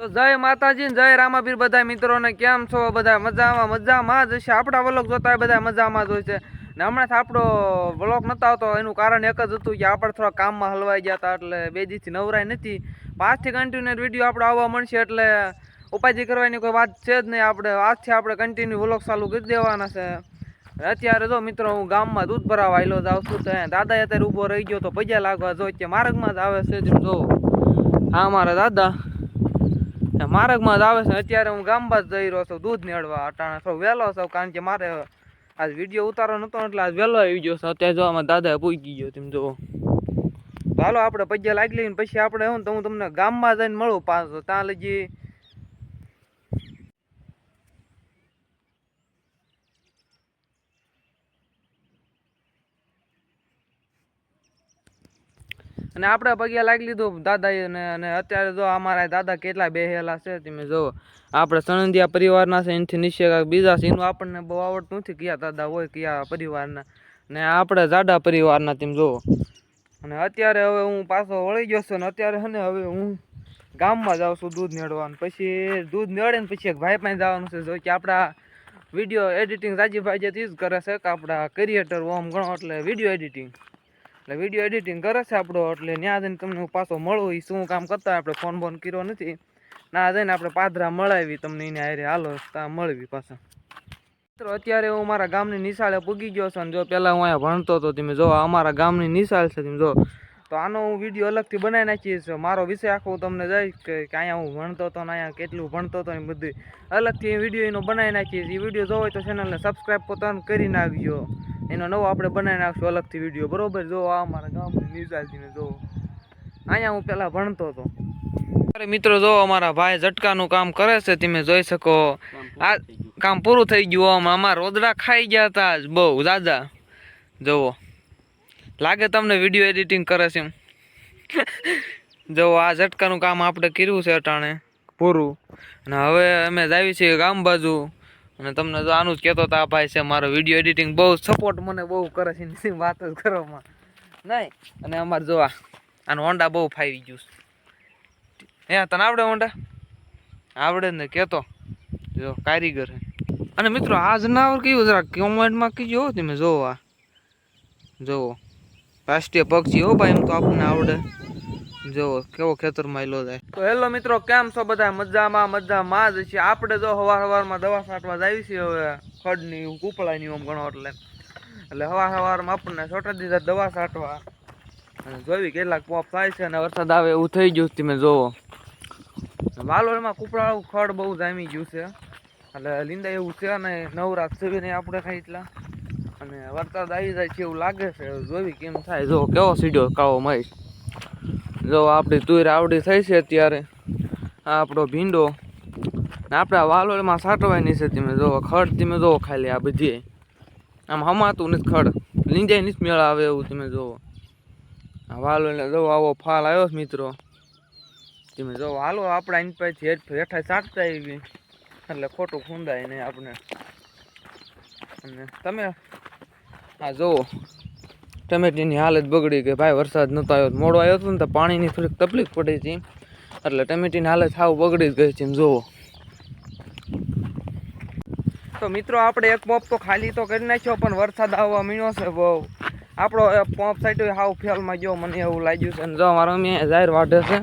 તો જય માતાજી ને જય રામાપીર બધા મિત્રોને કેમ છો બધા મજામાં જ હશે આપણા વ્લોગ જોતા બધા મજામાં જ હોય છે ને હમણાં આપણો વ્લોગ નતો આવતો એનું કારણ એક જ હતું કે આપણે થોડા કામમાં હલવાઈ ગયા હતા એટલે બે દિવસથી નવરાઈ નથી પાછથી કન્ટિન્યુ વિડીયો આપણે આવવા મળશે એટલે ઉપાધિ કરવાની કોઈ વાત છે જ નહીં આપણે આજથી આપણે કન્ટિન્યુ વ્લોગ ચાલુ કરી દેવાના છે અત્યારે જો મિત્રો હું ગામમાં દૂધ ભરાવા આવેલો જાઉં છું તો દાદા અત્યારે ઊભો રહી ગયો તો ભજીયા લાગવા જો કે માર્ગમાં જ આવે છે જો હા મારા દાદા માર્ગમાં જ આવે છે અત્યારે હું ગામમાં જ જઈ રહ્યો છું દૂધ નીળવા અટાણે થોડો વહેલો છું કારણ કે મારે આજ વિડીયો ઉતારવાનો નતો એટલે આજ વહેલો આવી ગયો છે અત્યારે જો આમાં દાદા પૂગી ગયો તેમ જો ચાલો આપણે પૈયા લાગી લઈને પછી આપણે હું તો હું તમને ગામમાં જઈને મળું પાછો ત્યાં લગી અને આપણે પગ્યા લાગી લીધું દાદાએ અને અત્યારે જો અમારા દાદા કેટલા બેહેલા છે તમે જો આપણે સણંદિયા પરિવારના છે એનાથી નીચે બીજા છે એનું આપણને બહુ આવડતું નથી કયા દાદા હોય કયા પરિવારના ને આપણે જાડા પરિવારના તેમ જો અને અત્યારે હવે હું પાછો વળી ગયો છું ને અત્યારે છે ને હવે હું ગામમાં જાઉં છું દૂધ નીળવાનું પછી દૂધ નીળે ને પછી એક ભાઈ પાસે જવાનું છે જો કે આપણા વિડીયો એડિટિંગ રાજીભાઈ જે જ કરે છે કે આપણા ક્રિએટર ઓમ ગણો એટલે વિડીયો એડિટિંગ એટલે વિડીયો એડિટિંગ કરે છે આપણો એટલે ત્યાં જઈને તમને હું પાછો મળું એ શું કામ કરતા આપણે ફોન બોન કર્યો નથી ના જઈને આપણે પાદરા મળાવી તમને એને હારે હાલો ત્યાં મળવી પાછા મિત્રો અત્યારે હું મારા ગામની નિશાળે પૂગી ગયો છું અને જો પહેલાં હું અહીંયા ભણતો હતો તમે જો અમારા ગામની નિશાળ છે તમે જો તો આનો હું વિડીયો અલગથી બનાવી નાખીશ મારો વિષય આખો તમને જઈશ કે અહીંયા હું ભણતો હતો ને અહીંયા કેટલું ભણતો હતો ને બધું અલગથી વિડીયો એનો બનાવી નાખીશ એ વિડીયો જોવો હોય તો ચેનલને સબસ્ક્રાઈબ પોતાનું કરી નાખજો એનો નવો આપણે બનાવી નાખશું અલગથી વિડીયો બરોબર જો આ અમારા ગામની નિશાળથી જો અહીંયા હું પહેલાં ભણતો હતો મિત્રો જો અમારા ભાઈ ઝટકાનું કામ કરે છે તમે જોઈ શકો આ કામ પૂરું થઈ ગયું અમારા રોદડા ખાઈ ગયા હતા બહુ દાદા જોવો લાગે તમને વિડીયો એડિટિંગ કરે છે જો આ ઝટકાનું કામ આપણે કર્યું છે અટાણે પૂરું અને હવે અમે જાવી છીએ ગામ બાજુ અને તમને જો આનું જ કહેતો હતા ભાઈ છે મારો વિડીયો એડિટિંગ બહુ સપોર્ટ મને બહુ કરે છે વાત જ કરવામાં નહીં અને અમારે જોવા આનું હોન્ડા બહુ ફાવી ગયું હે તને આવડે હોન્ડા આવડે ને કહેતો જો કારીગર અને મિત્રો આ જનાવર કયું જરાક કોમેન્ટમાં કીજો તમે જોવો આ જોવો રાષ્ટ્રીય પક્ષી હો ભાઈ એમ તો આપણને આવડે જોવો કેવો ખેતરમાં એલો જાય તો હેલો મિત્રો કેમ છો બધા મજામાં જ છે આપણે જો સવારમાં દવા છાંટવા જાવી છીએ હવે ખડની કૂપળાની ઓમ ગણો એટલે સવારમાં આપણને છોટા દીધા દવા છાંટવા અને જોઈ કેટલાક પોપ થાય છે અને વરસાદ આવે એવું થઈ ગયું તમે જોવો વાલોરમાં કૂપળાળું ખડ બહુ જામી ગયું છે એટલે લીંડા એવું છે ને નવરાત છે નહીં આપણે ખાઈ એટલા અને વરસાદ આવી જાય છે એવું લાગે છે જોવી કેમ થાય જો કેવો સીડ્યો કાવો મહેશ જો આપણી તુર આવડી થઈ છે અત્યારે આ આપણો ભીંડો ને આપણા વાલોળમાં સાટવાની છે તમે જોવો ખડ તમે જોવો ખાલી આ બધી આમ હમાતું નથી ખડ લીંજાઈ નથી મેળા આવે એવું તમે જોવો આ વાલોળને જોવો આવો ફાલ આવ્યો છે મિત્રો તમે જોવો હાલો આપણે એની પાસેથી હેઠા સાટતા આવી એટલે ખોટું ખૂંદાય નહીં આપણે અને તમે હા જુઓ ટમેટીની હાલત બગડી ગઈ ભાઈ વરસાદ નહોતો આવ્યો મોડો આવ્યો હતો ને તો પાણીની થોડીક તકલીફ પડી હતી એટલે ટમેટીની હાલત સાવ બગડી જ ગઈ છે એમ જુઓ તો મિત્રો આપણે એક પંપ તો ખાલી તો કરી નાખ્યો પણ વરસાદ આવવા મીણ્યો છે બહુ આપણો પંપ સાઈડ હાવ ફેલમાં ગયો મને એવું લાગ્યું છે અને જો મારો મેં જાહેર વાઢે છે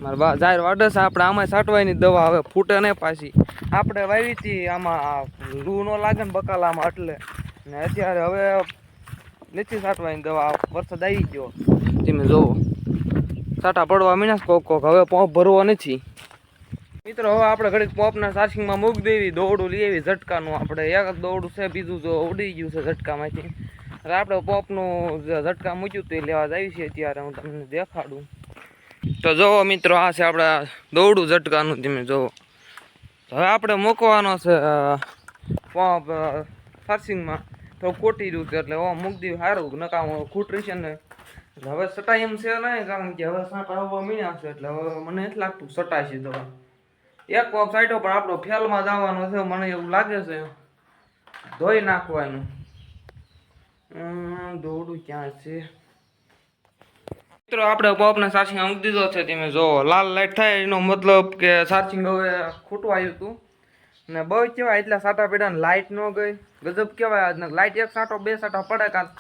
મારા જાહેર વાઢે છે આપણે આમાં છાંટવાની દવા હવે ફૂટે નહીં પાછી આપણે વાવી હતી આમાં લૂ ન લાગે ને બકાલામાં એટલે ને અત્યારે હવે નથી છાંટવાની દવા વરસાદ આવી ગયો તમે જોવો છાંટા પડવા મીણ્યા કોક હવે પંપ ભરવો નથી મિત્રો હવે આપણે ઘડીક પંપના ચાર્જિંગમાં મૂકી દેવી દોરડું લઈ આવી ઝટકાનું આપણે એક દોરડું છે બીજું જો ઉડી ગયું છે ઝટકામાંથી એટલે આપણે પંપનું ઝટકા મૂક્યું તો એ લેવા જ આવી છે અત્યારે હું તમને દેખાડું તો જોવો મિત્રો આ છે આપણા દોરડું ઝટકાનું તમે જોવો હવે આપણે મૂકવાનો છે પંપ ચાર્જિંગમાં તો કોટી રહ્યું છે એટલે હવે મૂકી દેવું સારું નકામ ખૂટરી છે ને એટલે હવે સટાઈ એમ છે નહીં કારણ કે હવે સાંટા આવવા મીણ્યા છે એટલે હવે મને નથી લાગતું સટાય છે દવા એક પંપ સાઈડો પણ આપણો ફેલમાં જવાનો છે મને એવું લાગે છે ધોઈ નાખવાનું દોડું ક્યાં છે મિત્રો આપણે પોપને ચાર્જિંગ મૂકી દીધો છે. તમે જો લાલ લાઈટ થાય એનો મતલબ કે ચાર્જિંગ હવે ખોટું આવ્યું હતું ને બહુ કેવાય એટલા સાટા પડ્યા ને લાઇટ ન ગઈ ગજબ કહેવાય. આજને લાઇટ એક સાટો બે સાટા પડે કાં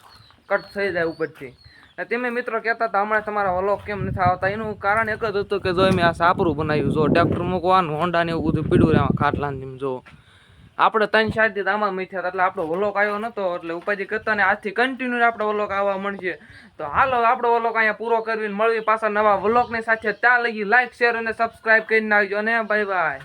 કટ થઈ જાય ઉપરથી. ને તમે મિત્રો કહેતા હતા હમણાં તમારા વ્લોગ કેમ નથી આવતા, એનું કારણ એક જ હતું કે જો મેં આ સાપરું બનાવ્યું, જો ટ્રેક્ટર મૂકવાનું હોન્ડા ને એવું બધું પીડ્યું રહેવા ખાટલાને. જો આપણે 3-4 દી આમાં મીઠ્યા એટલે આપણો વ્લોગ આવ્યો નતો એટલે ઉપાધિ કરતા ને આજથી કન્ટિન્યુ આપણો વ્લોગ આવવા મળશે. તો હાલો આપણો વ્લોગ અહીંયા પૂરો કરીને મળવી પાછા નવા વ્લોગની સાથે. ત્યાં લગી લાઈક શેર અને સબસ્ક્રાઈબ કરી નાખજો અને બાય બાય.